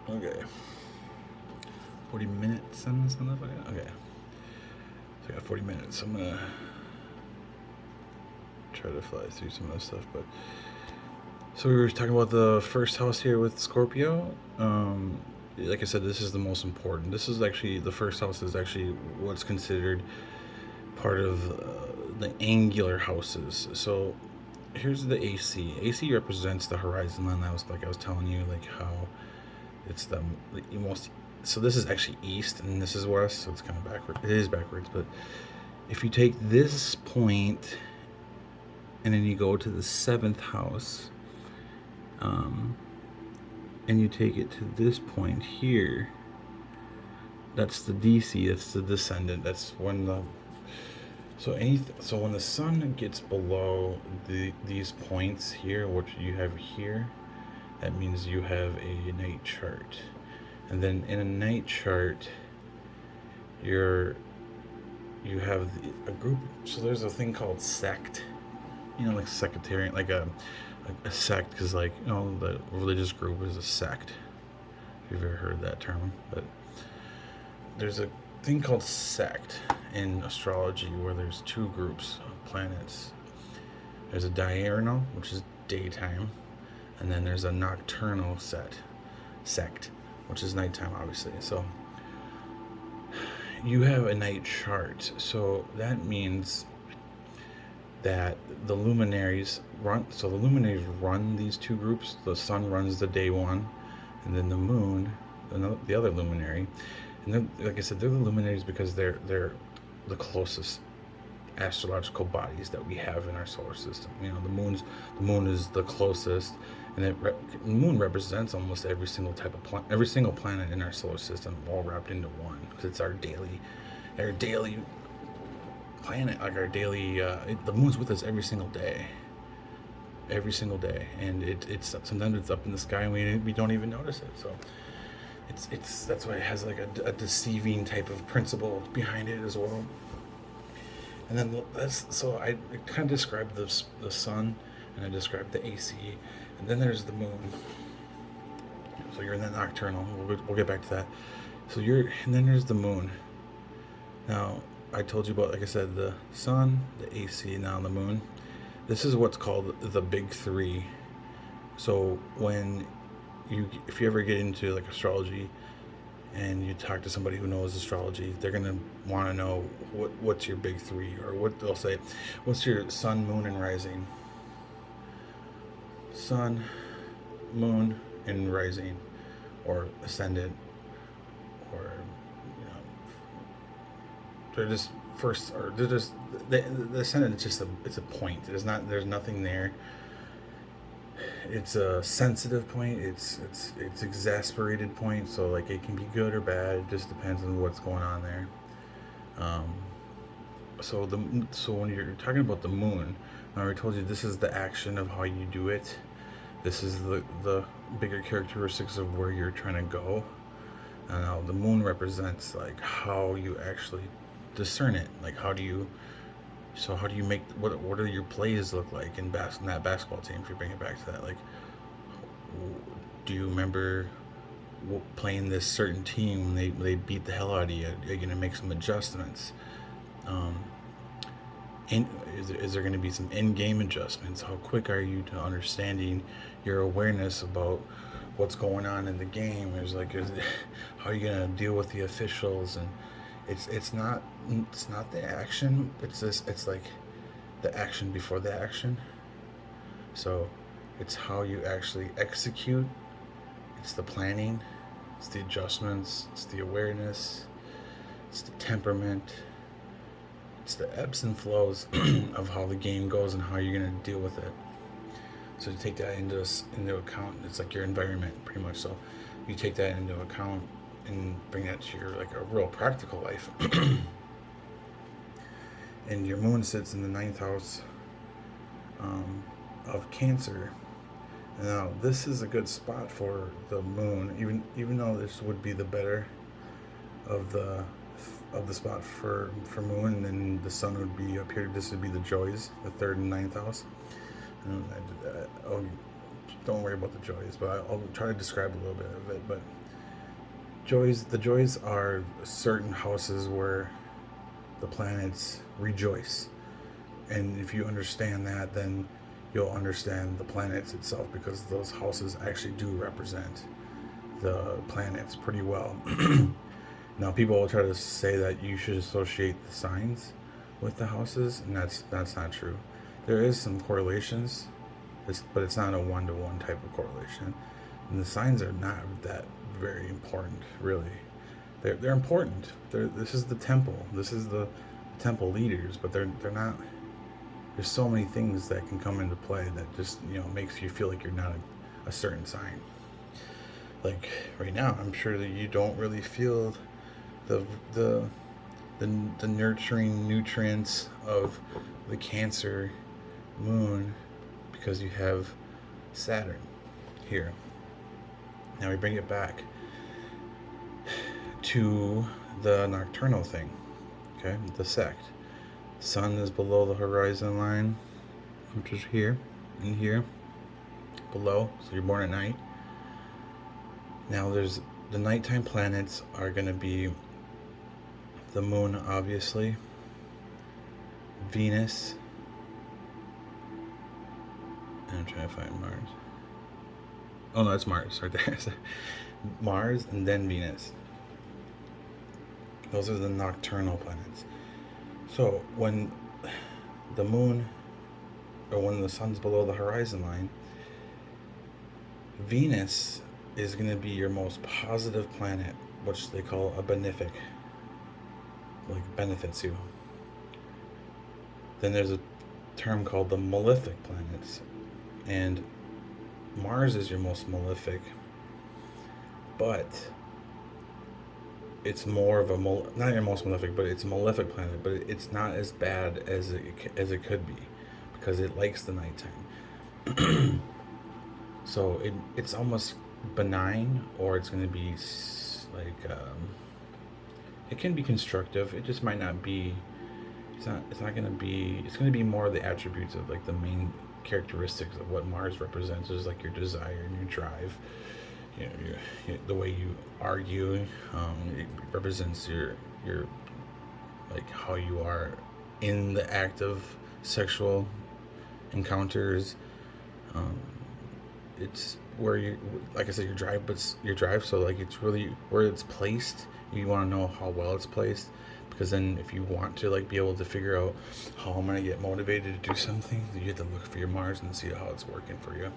Okay. 40 minutes on this one. Okay. So I got 40 minutes. I'm gonna try to fly through some of this stuff, but so we were talking about the first house here with Scorpio. Like I said, this is the most important. This is actually the first house is actually what's considered part of the angular houses. So here's the AC. AC represents the horizon line. I was telling you like how it's the most. So this is actually east and this is west. So it's kind of backward. It is backwards, but if you take this point and then you go to the seventh house, um, and you take it to this point here, that's the DC. That's the descendant. That's when the so when the sun gets below these points here, what you have here, that means you have a night chart. And then in a night chart, you're you have a group. So there's a thing called sect, like sectarian, like a sect, because like the religious group is a sect. If you've ever heard that term, but there's a thing called sect in astrology where there's two groups of planets. There's a diurnal, which is daytime, and then there's a nocturnal sect, which is nighttime, obviously. So you have a night chart, so that means that the luminaries run. So the luminaries run these two groups. The sun runs the day one, and then the moon, the other luminary. And like I said, they're the luminaries because they're the closest astrological bodies that we have in our solar system. The moon is the closest, and the moon represents almost every single type of every single planet in our solar system, all wrapped into one, because it's our daily planet, like our daily. The moon's with us every single day, and it's sometimes it's up in the sky and we don't even notice it. So it's that's why it has like a deceiving type of principle behind it as well. And then I kind of described the sun, and I described the AC, and then there's the moon. So you're in the nocturnal. We'll get back to that. And then there's the moon. Now I told you about, like I said, the sun, the AC, now the moon. This is what's called the big three. So if you ever get into like astrology, and you talk to somebody who knows astrology, they're gonna want to know what's your big three, or what they'll say, what's your sun, moon, and rising. Sun, moon, and rising, or ascendant, or they're just first, or they're just the ascendant is just it's a point. There's nothing there. It's a sensitive point. It's exasperated point. So like it can be good or bad. It just depends on what's going on there. Um, so when you're talking about the moon, I already told you this is the action of how you do it. This is the bigger characteristics of where you're trying to go. And now the moon represents like how you actually discern it. Like how do you make what do your plays look like in that basketball team? If you bring it back to that, like, do you remember playing this certain team? They beat the hell out of you. Are you gonna make some adjustments? Um, is there going to be some in-game adjustments? How quick are you to understanding your awareness about what's going on in the game? How are you going to deal with the officials? And it's not the action. It's like the action before the action. So it's how you actually execute. It's the planning. It's the adjustments. It's the awareness. It's the temperament. It's the ebbs and flows of how the game goes and how you're going to deal with it. So you take that into account. It's like your environment, pretty much. So you take that into account and bring that to your like a real practical life. And your moon sits in the ninth house of Cancer. Now this is a good spot for the moon, even though this would be the better of the spot for moon, and then the sun would be up here. This would be the joys, the third and ninth house. And I did that. Don't worry about the joys, but I'll try to describe a little bit of it. But The joys are certain houses where the planets rejoice. And if you understand that, then you'll understand the planets itself, because those houses actually do represent the planets pretty well. Now, people will try to say that you should associate the signs with the houses, and that's not true. There is some correlations, but it's not a one-to-one type of correlation. And the signs are not that very important, really. They're important. This is the temple. This is the temple leaders, but they're not. There's so many things that can come into play that just makes you feel like you're not a certain sign. Like right now, I'm sure that you don't really feel the the the nurturing nutrients of the Cancer moon, because you have Saturn here. Now we bring it back to the nocturnal thing. Okay, the sect. Sun is below the horizon line, which is here, in here, below. So you're born at night. Now there's the nighttime planets are going to be the moon, obviously, Venus, and I'm trying to find Mars. Oh no, it's Mars right there. Mars and then Venus. Those are the nocturnal planets. So when the moon, or when the sun's below the horizon line, Venus is going to be your most positive planet, which they call a benefic, like benefits you. Then there's a term called the malefic planets, and Mars is your most malefic, but it's more of a not your most malefic, but it's a malefic planet, but it's not as bad as it could be, because it likes the nighttime. So it's almost benign, or it's going to be like it can be constructive. It just might not be. It's not going to be. It's going to be more of the attributes of like the main characteristics of what Mars represents, is like your desire and your drive. The way you argue. It represents your like how you are in the act of sexual encounters. It's where you, like I said, your drive, but your drive. So like it's really where it's placed. You want to know how well it's placed, because then if you want to like be able to figure out how I'm gonna get motivated to do something, you have to look for your Mars and see how it's working for you.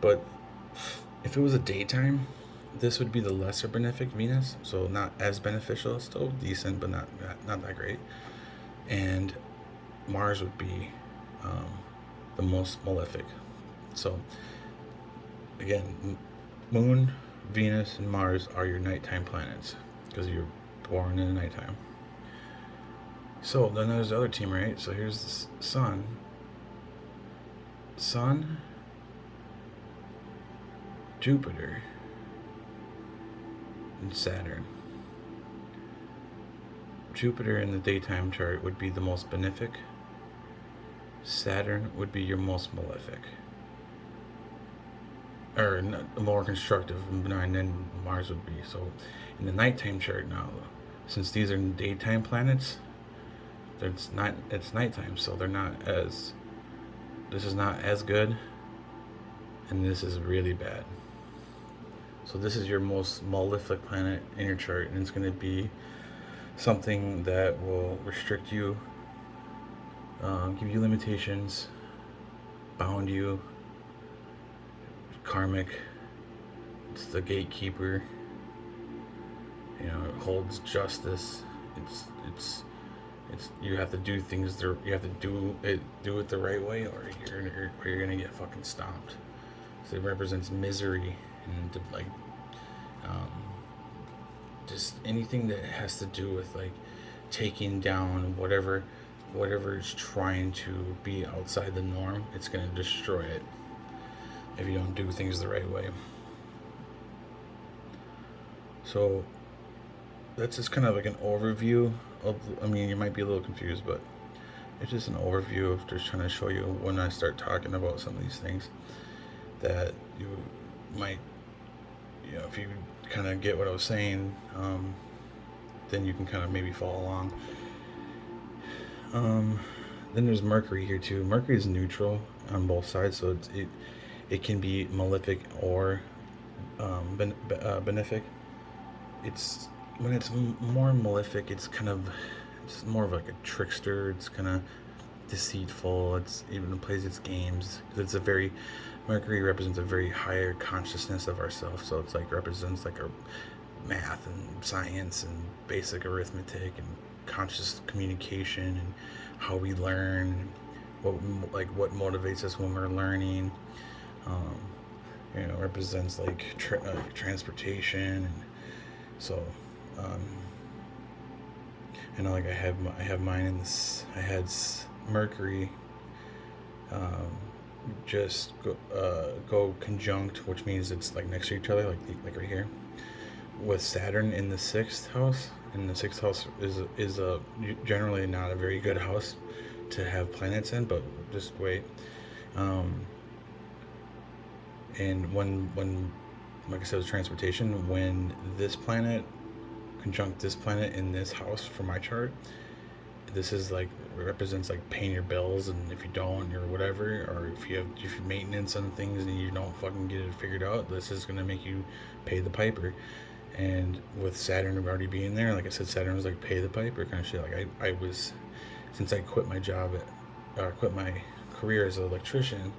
But if it was a daytime, this would be the lesser benefic Venus, so not as beneficial, still decent, but not that great. And Mars would be the most malefic. So again, Moon, Venus, and Mars are your nighttime planets, because you're born in the nighttime. So then there's the other team, right? So here's the Sun, Jupiter, and Saturn. Jupiter in the daytime chart would be the most benefic. Saturn would be your most malefic, or more constructive and benign than Mars would be. So in the nighttime chart now, since these are daytime planets, it's nighttime, so they're not as. This is not as good, and this is really bad. So this is your most malefic planet in your chart, and it's going to be something that will restrict you, give you limitations, bound you, karmic. It's the gatekeeper. It holds justice. It's you have to do things. You have to do it the right way, or you're gonna get fucking stomped. So it represents misery and like just anything that has to do with like taking down whatever is trying to be outside the norm. It's gonna destroy it if you don't do things the right way. So that's just kind of like an overview of. I mean, you might be a little confused, but it's just an overview of just trying to show you when I start talking about some of these things that you might if you kind of get what I was saying, then you can kind of maybe follow along. Um, then there's Mercury here too. Mercury is neutral on both sides, so it can be malefic or benefic. It's when it's more malefic, it's more of like a trickster. It's kind of deceitful. It's even plays its games. It's a very Mercury represents a very higher consciousness of ourselves. So it's like represents like our math and science and basic arithmetic and conscious communication and how we learn, what what motivates us when we're learning. Um, represents like transportation, and so um, like I have mine in this. I had Mercury um, just go conjunct, which means it's like next to each other, like right here, with Saturn in the sixth house. And the sixth house is a generally not a very good house to have planets in, but just wait. Um, and when like I said, with transportation, when this planet conjunct this planet in this house for my chart, this is like represents like paying your bills, and if you don't or whatever, or if you maintenance on things and you don't fucking get it figured out, this is gonna make you pay the piper. And with Saturn already being there, like I said, Saturn was like pay the piper kind of shit. Like I was, since I quit my job quit my career as an electrician,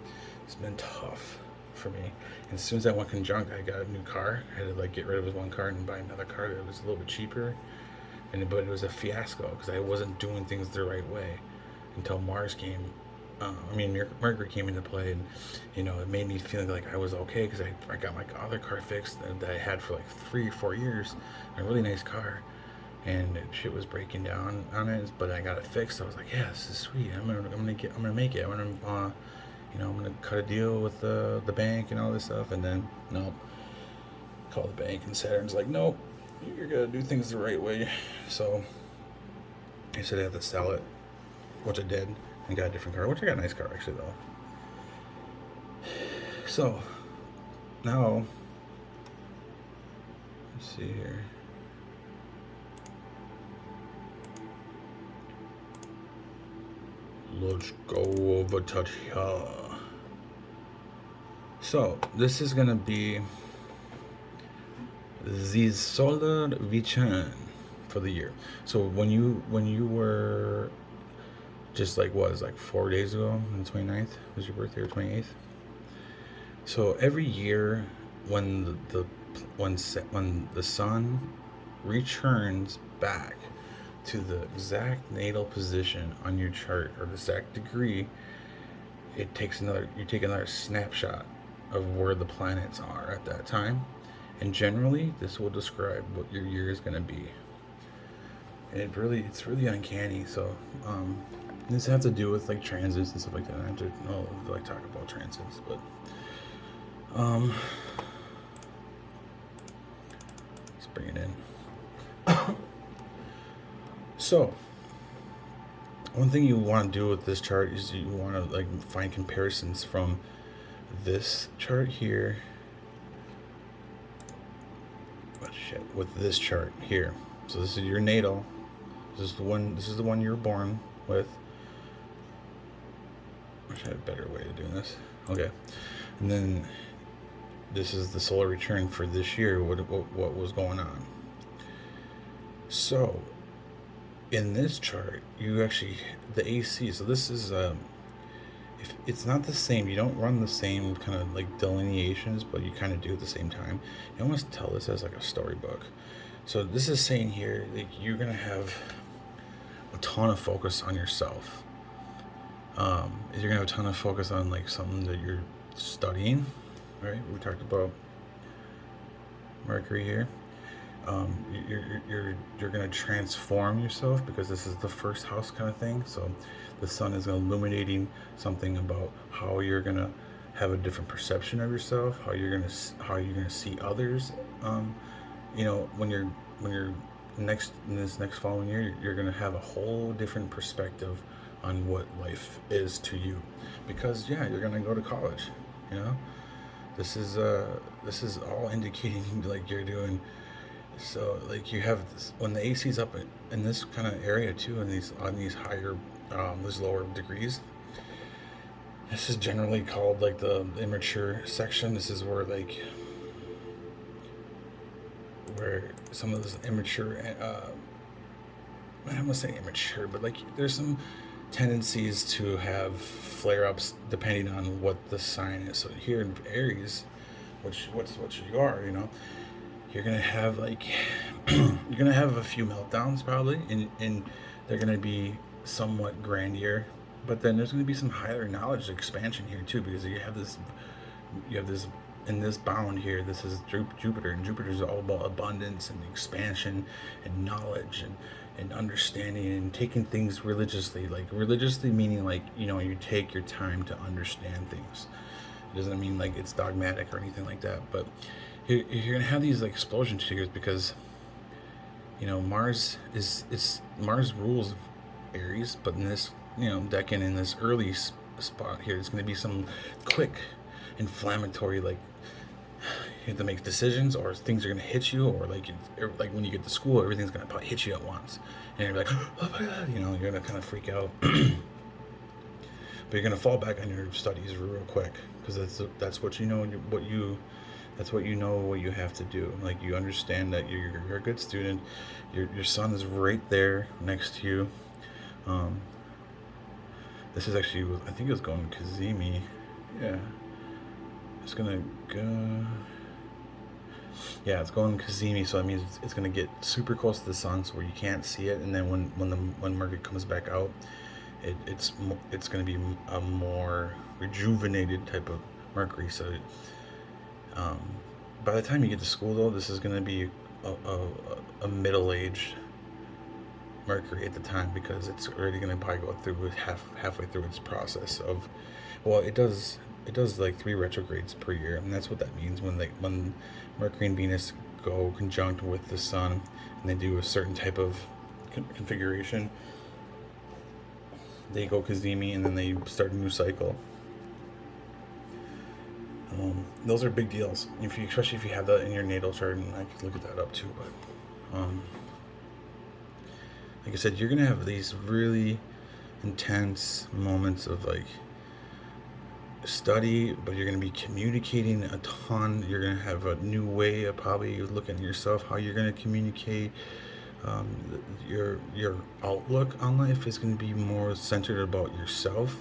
it's been tough for me. And as soon as I went conjunct, I got a new car. I had to like get rid of this one car and buy another car that was a little bit cheaper. But it was a fiasco because I wasn't doing things the right way until Mars came. Mercury came into play, and it made me feel like I was okay because I got my other car fixed that I had for like 3 or 4 years, a really nice car, and shit was breaking down on it, but I got it fixed. So I was like, yeah, this is sweet. I'm gonna make it. I'm gonna cut a deal with the bank and all this stuff, and then nope, call the bank, and Saturn's like, nope, you're gonna do things the right way. So I said I had to sell it, which I did, and got a different car, which I got a nice car actually though. So now let's see here. Let's go over to here. So this is gonna be the solar return for the year. So when you were just like what is like 4 days ago on the 29th was your birthday, or 28th. So every year when when the sun returns back to the exact natal position on your chart, or the exact degree, you take another snapshot of where the planets are at that time, and generally this will describe what your year is going to be. And it's really uncanny. So this has to do with like transits and stuff like that. I have to like talk about transits, but let's bring it in. So one thing you want to do with this chart is you want to like find comparisons from this chart here with this chart here. So this is your natal. This is the one you were born with. I wish I had a better way of doing this. Okay. And then this is the solar return for this year, what was going on. So in this chart, you actually, the AC, so this is if it's not the same, you don't run the same kind of like delineations, but you kind of do at the same time. You almost tell this as like a storybook. So this is saying here, like, you're gonna have a ton of focus on yourself. You're gonna have a ton of focus on like something that you're studying, right? We talked about Mercury here. You're gonna transform yourself because this is the first house kind of thing. So the sun is illuminating something about how you're gonna have a different perception of yourself, how you're gonna see others. When you're in this next following year, you're gonna have a whole different perspective on what life is to you, because you're gonna go to college, This is this is all indicating like you're doing. So like you have this, when the AC's up in this kind of area too, in these on these higher, these lower degrees. This is generally called like the immature section. This is where like where some of those immature, I don't want to say immature, but like there's some tendencies to have flare ups depending on what the sign is. So here in Aries, which what's what you are, you're gonna have like you're gonna have a few meltdowns probably, and they're gonna be somewhat grandier. But then there's gonna be some higher knowledge expansion here too, because you have this in this bound here. This is Jupiter, and Jupiter is all about abundance and expansion and knowledge and understanding and taking things religiously. Like religiously meaning like you take your time to understand things. It doesn't mean like it's dogmatic or anything like that, but you're gonna have these like explosion triggers because Mars rules Aries, but in this decan in this early spot here, it's gonna be some quick inflammatory like you have to make decisions, or things are gonna hit you, or like when you get to school, everything's gonna probably hit you at once, and you're like, oh my god, you're gonna kind of freak out, but you're gonna fall back on your studies real quick because that's what you know, that's what what you have to do. Like you understand that you're a good student. Your son is right there next to you. Um, this is actually, I think it was going Kazemi. Yeah, it's gonna go. Yeah, it's going Kazemi, so that means it's gonna get super close to the sun, so where you can't see it. And then when Mercury comes back out, it's gonna be a more rejuvenated type of Mercury. So um, by the time you get to school, though, this is gonna be a middle-aged Mercury at the time, because it's already gonna probably go through halfway through its process of, well, it does like 3 retrogrades per year, and that's what that means when Mercury and Venus go conjunct with the Sun, and they do a certain type of configuration. They go Kazemi, and then they start a new cycle. Those are big deals, especially if you have that in your natal chart, and I can look at that up too. But like I said, you're gonna have these really intense moments of like study, but you're going to be communicating a ton. You're going to have a new way of probably looking at yourself, how you're going to communicate. um, your outlook on life is going to be more centered about yourself.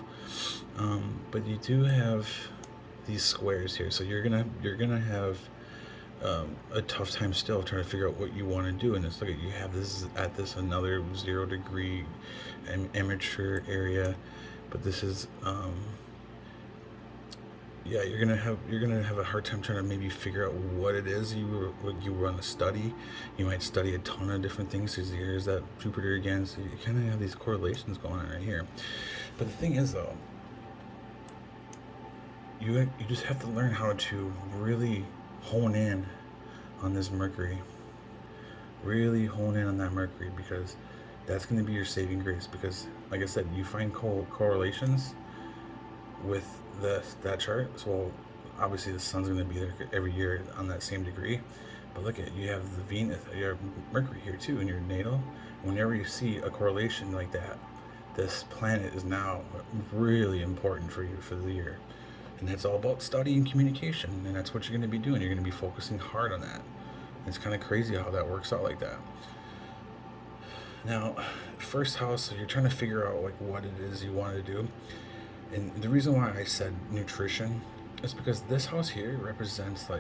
But you do have these squares here, so you're gonna have a tough time still trying to figure out what you want to do. And it's like you have this at this another 0 degree amateur area, but this is yeah, you're gonna have a hard time trying to maybe figure out what it is what you want to study. You might study a ton of different things because here's that Jupiter again, so you kind of have these correlations going on right here. But the thing is, though, you just have to learn how to really hone in on this Mercury. Really hone in on that Mercury, because that's going to be your saving grace. Because, like I said, you find correlations with that chart. So obviously the sun's going to be there every year on that same degree. But look at, you have the Venus, you have Mercury here too in your natal. Whenever you see a correlation like that, this planet is now really important for you for the year. And that's all about study and communication, and that's what you're going to be doing. You're going to be focusing hard on that. It's kind of crazy how that works out like that. Now, first house, so you're trying to figure out like what it is you want to do. And the reason why I said nutrition is because this house here represents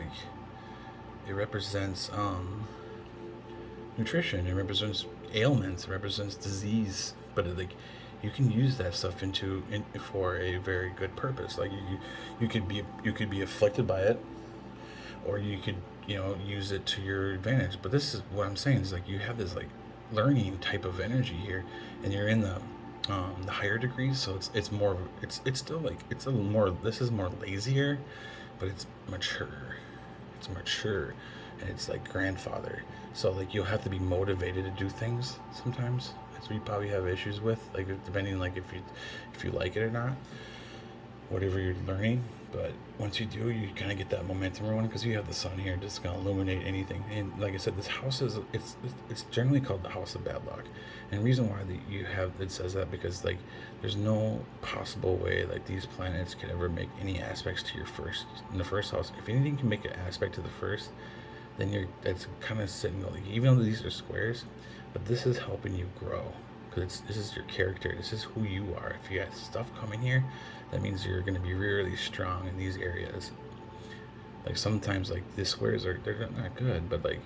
nutrition. It represents ailments. It represents disease. But you can use that stuff for a very good purpose. Like you could be afflicted by it, or you could use it to your advantage. But this is what I'm saying is like you have this like learning type of energy here, and you're in the higher degrees, so it's more, it's still like it's a little more, this is more lazier, but it's mature. It's mature, and it's like grandfather. So like you'll have to be motivated to do things sometimes. That's what you probably have issues with, like depending like if you like it or not, whatever you're learning. But once you do, you kind of get that momentum rolling because you have the sun here, just gonna illuminate anything. And like I said, this house is it's generally called the house of bad luck. And the reason why you have it says that because like there's no possible way like these planets could ever make any aspects to your first in the first house. If anything can make an aspect to the first, then you're that's kind of sitting like even though these are squares, but this is helping you grow because this is your character. This is who you are. If you got stuff coming here, that means you're going to be really strong in these areas. Like sometimes like the squares are they're not good, but like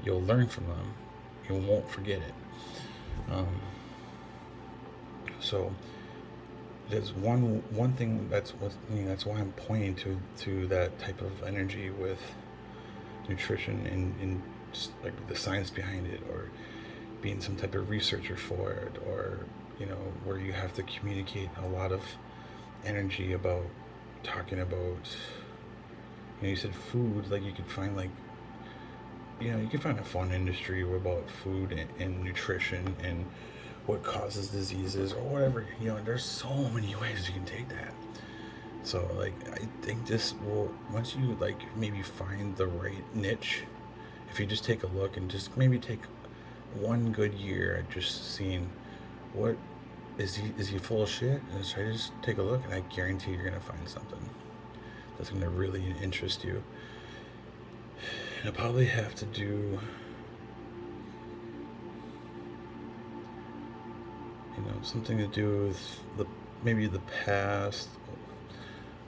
you'll learn from them. You won't forget it. Um, so there's one thing that's what that's why I'm pointing to that type of energy with nutrition and like the science behind it, or being some type of researcher for it, or where you have to communicate a lot of energy about talking about. You said food, like you could find like you can find a fun industry about food and nutrition and what causes diseases or whatever. There's so many ways you can take that. So like I think this will, once you like maybe find the right niche, if you just take a look and just maybe take one good year at just seeing what is he full of shit, and try to just take a look, and I guarantee you're gonna find something that's gonna really interest you. And I'll probably have to do something to do with maybe the past,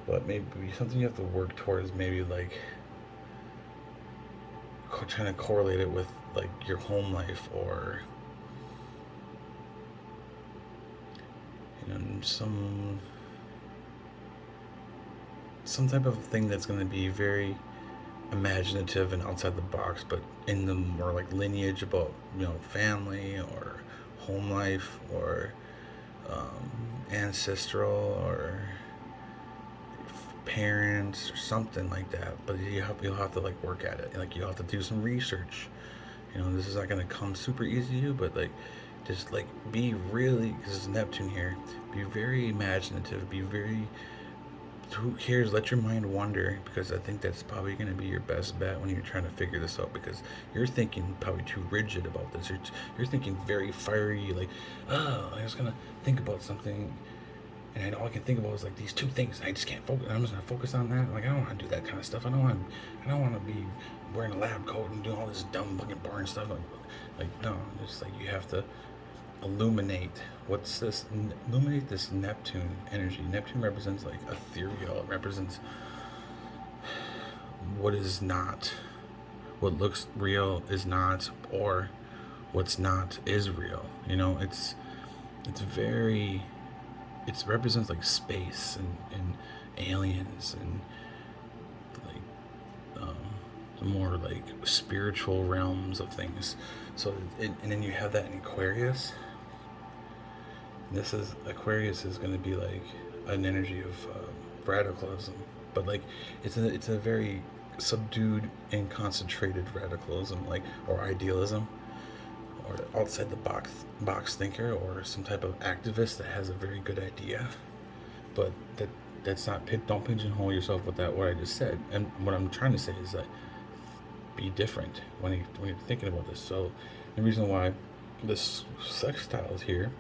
but maybe something you have to work towards, maybe like trying to correlate it with like your home life, or some type of thing that's going to be very imaginative and outside the box, but in the more like lineage about family or home life, or ancestral, or parents, or something like that. But you'll have to like work at it. Like you'll have to do some research. This is not gonna come super easy to you, but like just like be really, because it's Neptune here. Be very imaginative. Be very, who cares? Let your mind wander, because I think that's probably going to be your best bet when you're trying to figure this out, because you're thinking probably too rigid about this. You're thinking very fiery, like, oh, I was going to think about something, and all I can think about is like these two things. I just can't focus. I'm just going to focus on that. Like, I don't want to do that kind of stuff. I don't want to be wearing a lab coat and doing all this dumb fucking boring stuff. Like no, it's like you have to illuminate illuminate this Neptune energy. Neptune represents like ethereal. It represents what is not, what looks real is not, or what's not is real. It's very, it represents like space and aliens, and like the more like spiritual realms of things. So and then you have that in Aquarius. Aquarius is going to be like an energy of radicalism, but like it's a very subdued and concentrated radicalism, like, or idealism, or outside the box thinker, or some type of activist that has a very good idea, but that's not, don't pigeonhole yourself with that, what I just said. And what I'm trying to say is that be different when you're thinking about this. So the reason why this sextile is here,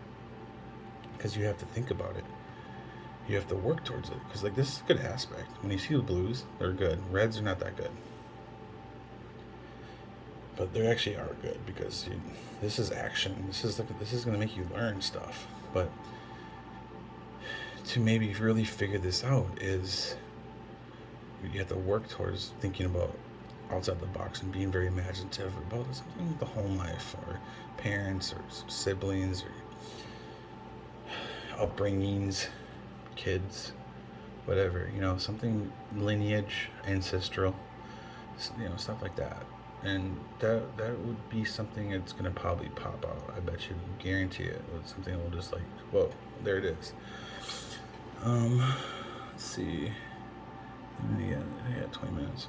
because you have to think about it. You have to work towards it, because like this is a good aspect. When you see the blues, they're good. Reds are not that good, but they actually are good, because this is action. This is going to make you learn stuff. But to maybe really figure this out is you have to work towards thinking about outside the box and being very imaginative about something like the home life, or parents, or siblings, or upbringings, kids, whatever, something lineage, ancestral, stuff like that. And that would be something that's going to probably pop out. I bet you, guarantee it. It's something that will just like, whoa, there it is. Let's see. Yeah, 20 minutes.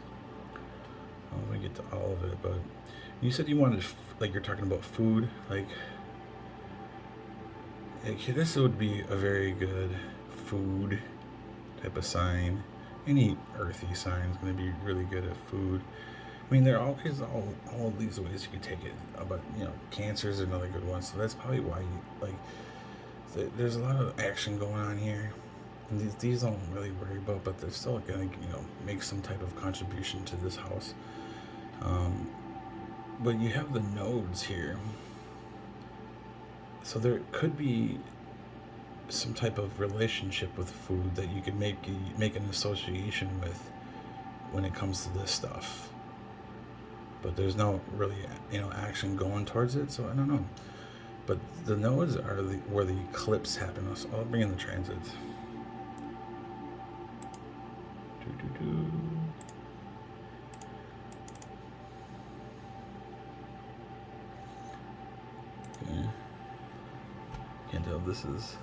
I'm going to get to all of it, but you said you wanted, like, you're talking about food, like this would be a very good food type of sign. Any earthy sign is going to be really good at food. I mean, there are always all these ways you can take it, but cancer is another good one. So that's probably why you like. There's a lot of action going on here. And these don't really worry about, but they're still gonna make some type of contribution to this house. Um, but you have the nodes here, so there could be some type of relationship with food that you could make an association with when it comes to this stuff. But there's no really action going towards it, so I don't know. But the nodes are where the eclipse happen. So I'll bring in the transits. Okay. Can't tell if this is.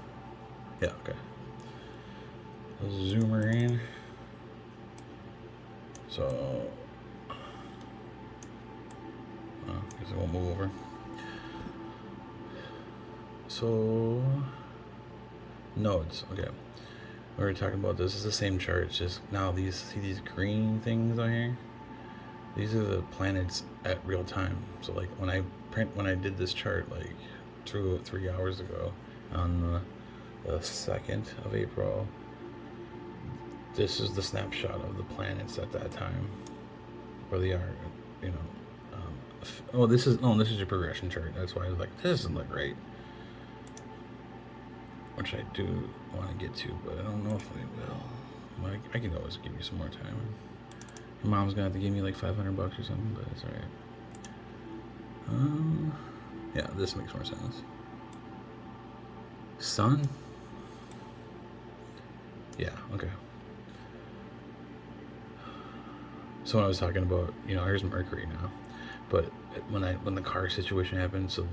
Yeah, okay. I'll zoom her in. So. I guess it won't move over. So. Nodes, okay. We were talking about this is the same chart. It's just now see these green things on here. These are the planets at real time. So like when I did this chart like 3 hours ago on the 2nd of April, this is the snapshot of the planets at that time, where they are. This is your progression chart. That's why I was like, this doesn't look right. Which I do want to get to, but I don't know if I will. I can always give you some more time. Your mom's gonna have to give me like $500 or something, but it's alright. Yeah, this makes more sense. Sun? Yeah, okay. So when I was talking about, here's Mercury now, but when the car situation happened, so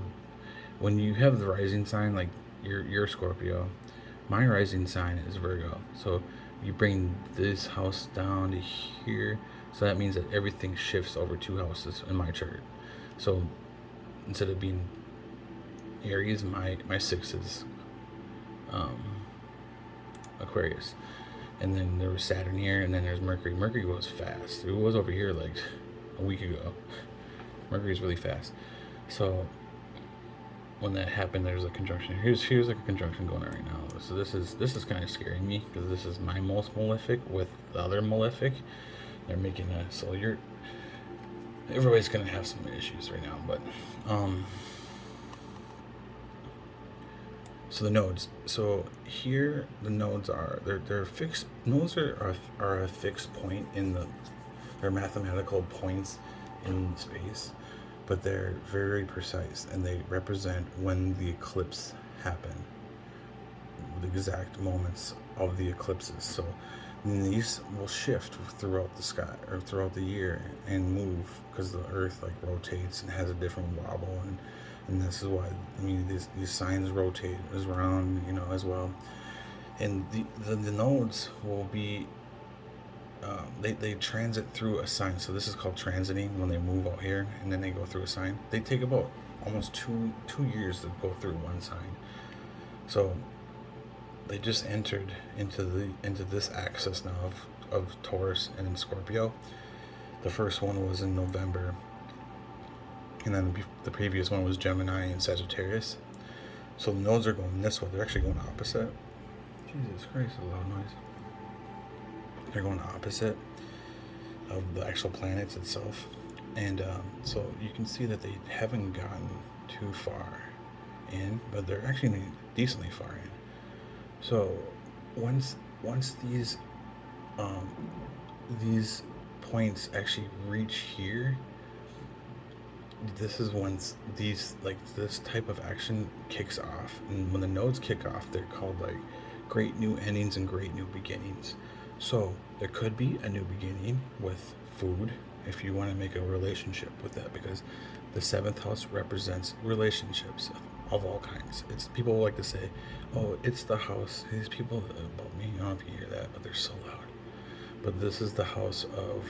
when you have the rising sign, like you're Scorpio, my rising sign is Virgo, so you bring this house down to here, so that means that everything shifts over 2 houses in my chart. So instead of being Aries, my 6 is Aquarius, and then there was Saturn here, and then there's Mercury. Mercury goes fast. It was over here like a week ago. Mercury's really fast. So when that happened, there's a conjunction. Here's like a conjunction going on right now. So this is kind of scaring me, because this is my most malefic with the other malefic. They're making everybody's gonna have some issues right now, but so the nodes. So here the nodes are they're fixed. Nodes are a fixed point they're mathematical points in space, but they're very precise, and they represent when the eclipse happened, the exact moments of the eclipses. So these will shift throughout the sky or throughout the year and move, because the Earth like rotates and has a different wobble, and this is why these signs rotate around as well. And the nodes will be they transit through a sign. So this is called transiting, when they move out here and then they go through a sign. They take about almost two years to go through one sign. So they just entered into this axis now of Taurus and Scorpio. The first one was in November, and then the previous one was Gemini and Sagittarius. So the nodes are going this way. They're actually going opposite. Jesus Christ, a loud noise. They're going opposite of the actual planets itself. And so you can see that they haven't gotten too far in, but they're actually decently far in. So once these points actually reach here, this is once this type of action kicks off. And when the nodes kick off, they're called like great new endings and great new beginnings. So there could be a new beginning with food, if you want to make a relationship with that, because the 7th house represents relationships of all kinds. It's people like to say, oh, it's the house. These people about me, I don't know if you hear that, but they're so loud. But this is the house of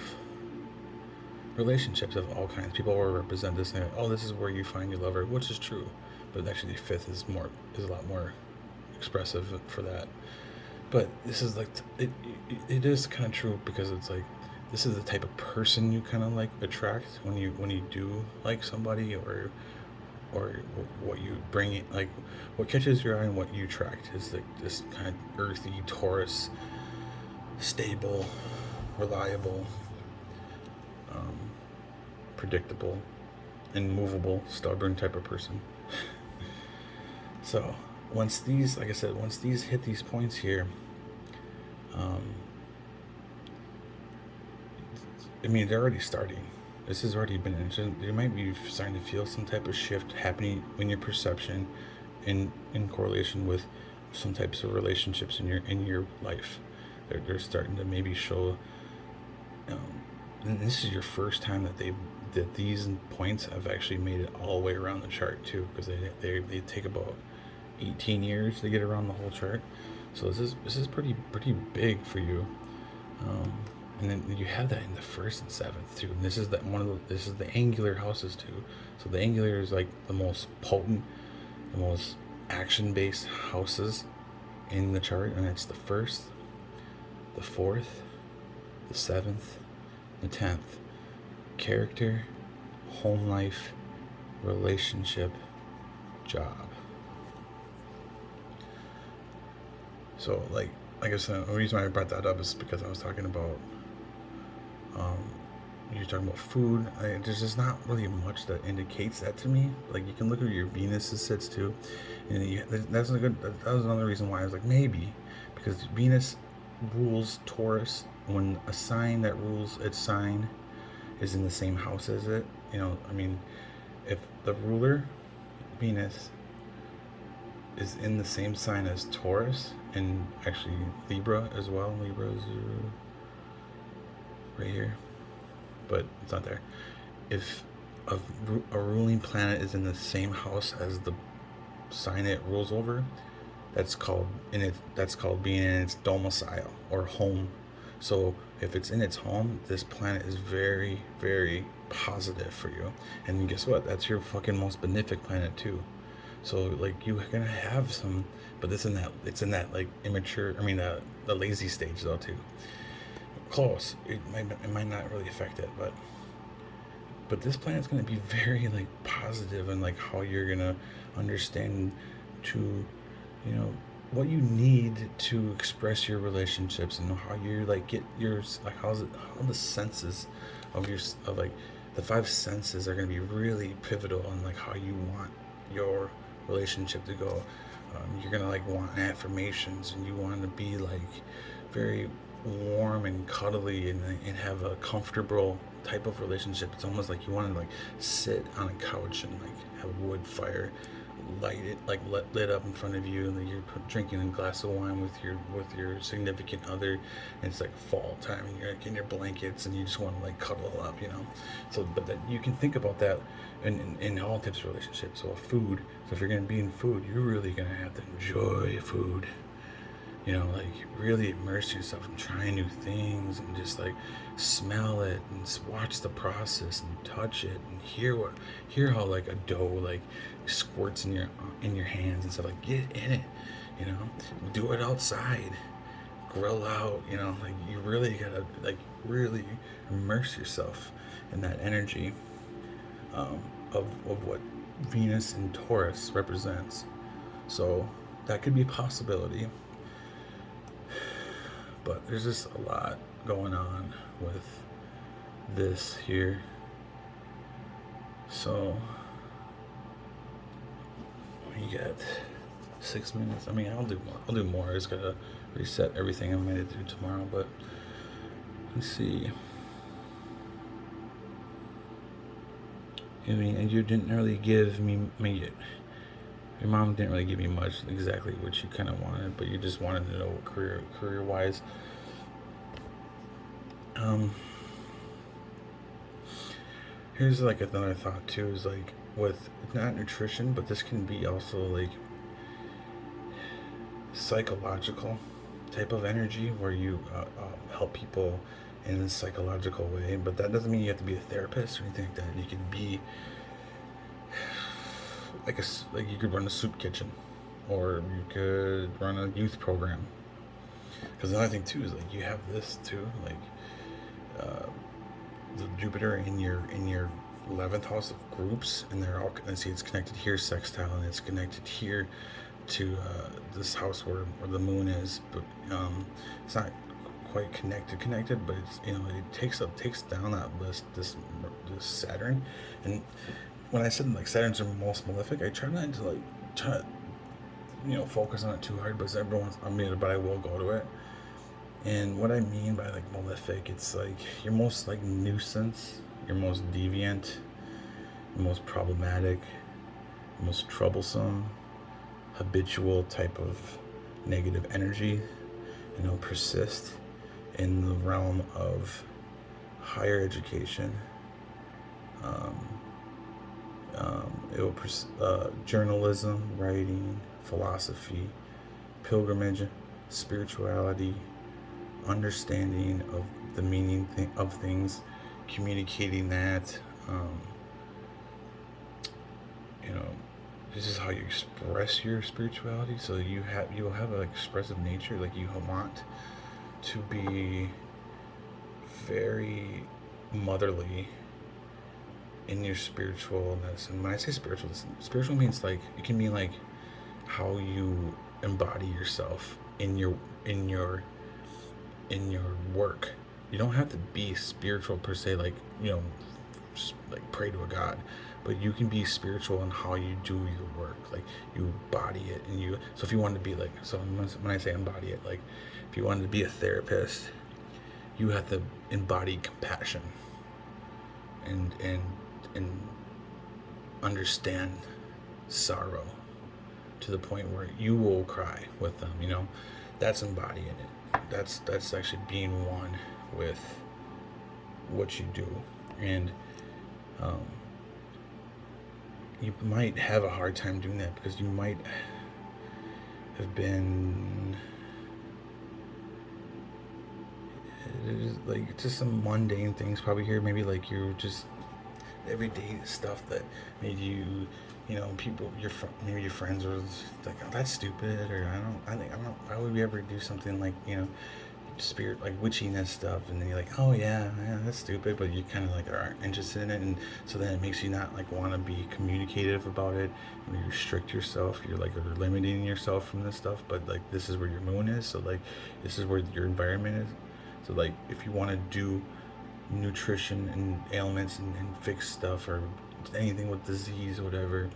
relationships of all kinds. People will represent this and oh, this is where you find your lover, which is true, but actually the 5th is a lot more expressive for that. but this is like it is kind of true because it's like this is the type of person you kind of like attract when you do like somebody or what you bring it like what catches your eye and what you attract is like this kind of earthy Taurus, stable, reliable, um, predictable, immovable, stubborn type of person. So once these, like I said, once these hit these points here, um, I mean, they're already starting. This has already been. You might be starting to feel some type of shift happening in your perception, in correlation with some types of relationships in your life. They're starting to maybe show. And this is your first time that these points have actually made it all the way around the chart too, because they take about 18 years to get around the whole chart. So this is pretty big for you. Um, and then you have that in the first and seventh too. And this is this is the angular houses too. So the angular is like the most potent, the most action-based houses in the chart, and it's the first, the fourth, the seventh, the 10th. Character, home life, relationship, job. So like I said, the reason why I brought that up is because I was talking about um, you're talking about food. There's just not really much that indicates that to me. Like you can look at your Venus sits too, and that's a good. That was another reason why I was like maybe, because Venus rules Taurus. When a sign that rules its sign is in the same house as it, I mean, if the ruler Venus is in the same sign as Taurus and actually Libra as well. Libra is right here, but it's not there. If a ruling planet is in the same house as the sign it rules over, that's called being in its domicile or home. So if it's in its home, this planet is very, very positive for you. And guess what? That's your fucking most benefic planet too. So like you're gonna have some, but it's in that like immature. I mean the lazy stage though too. Close. It might not really affect it, but this planet's gonna be very like positive and like how you're gonna understand to, what you need to express your relationships and how you like get yours like how the senses of like the five senses are gonna be really pivotal on like how you want your relationship to go. You're gonna like want affirmations and you want to be like very warm and cuddly and have a comfortable type of relationship. It's almost like you want to like sit on a couch and like have a wood fire light it like lit up in front of you, and then you're drinking a glass of wine with your significant other, and it's like fall time and you're like in your blankets and you just want to like cuddle up, so but that you can think about that in all types of relationships. So food, so if you're going to be in food, you're really going to have to enjoy food, like really immerse yourself in trying new things and just like smell it and watch the process and touch it and hear how like a dough like squirts in your hands and stuff. Like get in it, do it outside, grill out, like you really gotta like really immerse yourself in that energy of what Venus and Taurus represents. So that could be a possibility. But there's just a lot going on with this here. So we got 6 minutes. I mean, I'll do more. I'll do more. I just gotta reset everything I'm gonna do tomorrow. But let's see. I mean, and you didn't really give me your mom didn't really give me much exactly what you kind of wanted, but you just wanted to know what career wise. Here's like another thought too, is like with not nutrition, but this can be also like psychological type of energy where you help people in a psychological way. But that doesn't mean you have to be a therapist or anything like that. You can be like you could run a soup kitchen, or you could run a youth program, Because another thing too is like you have this too, like uh, the Jupiter in your 11th house of groups, and they're all, and see it's connected here sextile, and it's connected here to this house where the moon is, but it's not quite connected, but it's, it takes down that list, this Saturn. And when I said like Saturns are most malefic, I try not to like try to, focus on it too hard, but but I will go to it. And what I mean by like malefic, it's like your most like nuisance, your most deviant, your most problematic, most troublesome, habitual type of negative energy, persist in the realm of higher education. Um, it will journalism, writing, philosophy, pilgrimage, spirituality, understanding of the meaning of things, communicating that. Um, you know, this is how you express your spirituality. So you'll have an expressive nature. Like you want to be very motherly in your spiritualness. And when I say spiritual means like it can mean like how you embody yourself in your in your work. You don't have to be spiritual per se, like like pray to a god, but you can be spiritual in how you do your work. Like you embody it, and you. So if you wanted to be like, so when I say embody it, like if you wanted to be a therapist, you have to embody compassion and understand sorrow to the point where you will cry with them. That's embodying it. That's actually being one with what you do. And um, you might have a hard time doing that because you might have been like just some mundane things probably here. Maybe like you're just everyday stuff that made you, people, maybe your friends were like, oh, that's stupid, or I don't, why would we ever do something like, spirit, like witchiness stuff, and then you're like, oh yeah, that's stupid, but you kind of like aren't interested in it, and so then it makes you not like want to be communicative about it, and you restrict yourself, you're like limiting yourself from this stuff, but like this is where your moon is, so like this is where your environment is, so like if you want to do nutrition and ailments and fix stuff or anything with disease or whatever,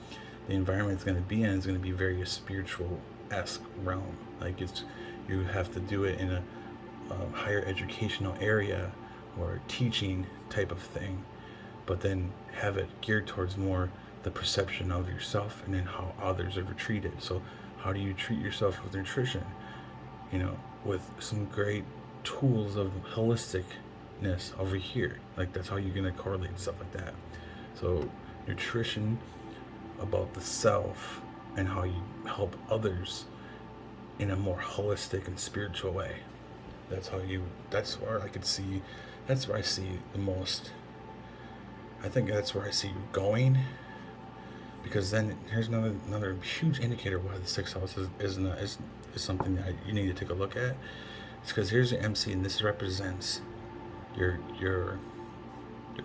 the environment it's going to be in is going to be very spiritual-esque realm. Like you have to do it in a higher educational area or teaching type of thing, but then have it geared towards more the perception of yourself and then how others are treated. So how do you treat yourself with nutrition? With some great tools of holisticness over here. Like that's how you're gonna correlate stuff like that. So nutrition about the self and how you help others in a more holistic and spiritual way. That's where I could see, that's where I see the most, I think that's where I see you going, because then here's another huge indicator why the sixth house is something that you need to take a look at. It's because here's your MC, and this represents your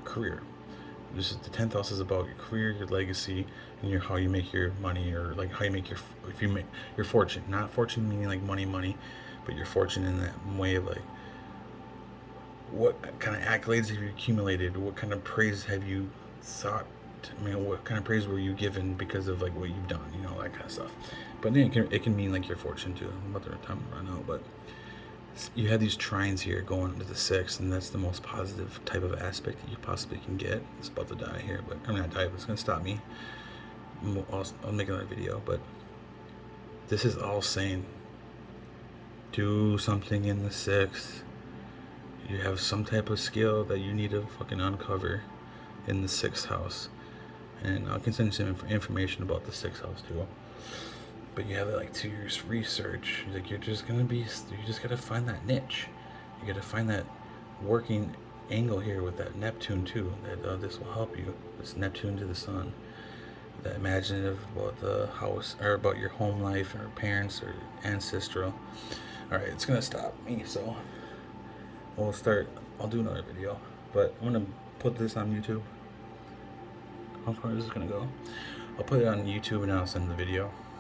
career. This is the 10th house is about your career, your legacy, and how you make your money, or like how you make your fortune. Not fortune meaning like money, but your fortune in that way of like what kind of accolades have you accumulated, what kind of praise have you sought. What kind of praise were you given because of like what you've done, that kind of stuff. But then it can mean like your fortune too. I'm about to time run out, but you have these trines here going into the sixth, and that's the most positive type of aspect that you possibly can get. It's about to die here, but I'm not die, but it's gonna stop me. I'll make another video, but this is all saying do something in the sixth. You have some type of skill that you need to fucking uncover in the sixth house, and I can send you some information about the sixth house too. But you have like 2 years research. Like you just gotta find that niche. You gotta find that working angle here with that Neptune too. That this will help you. This Neptune to the sun. That imaginative about the house or about your home life or parents or ancestral. Alright, it's gonna stop me, so we'll start. I'll do another video, but I'm gonna put this on YouTube. How far is this gonna go? I'll put it on YouTube and I'll send the video.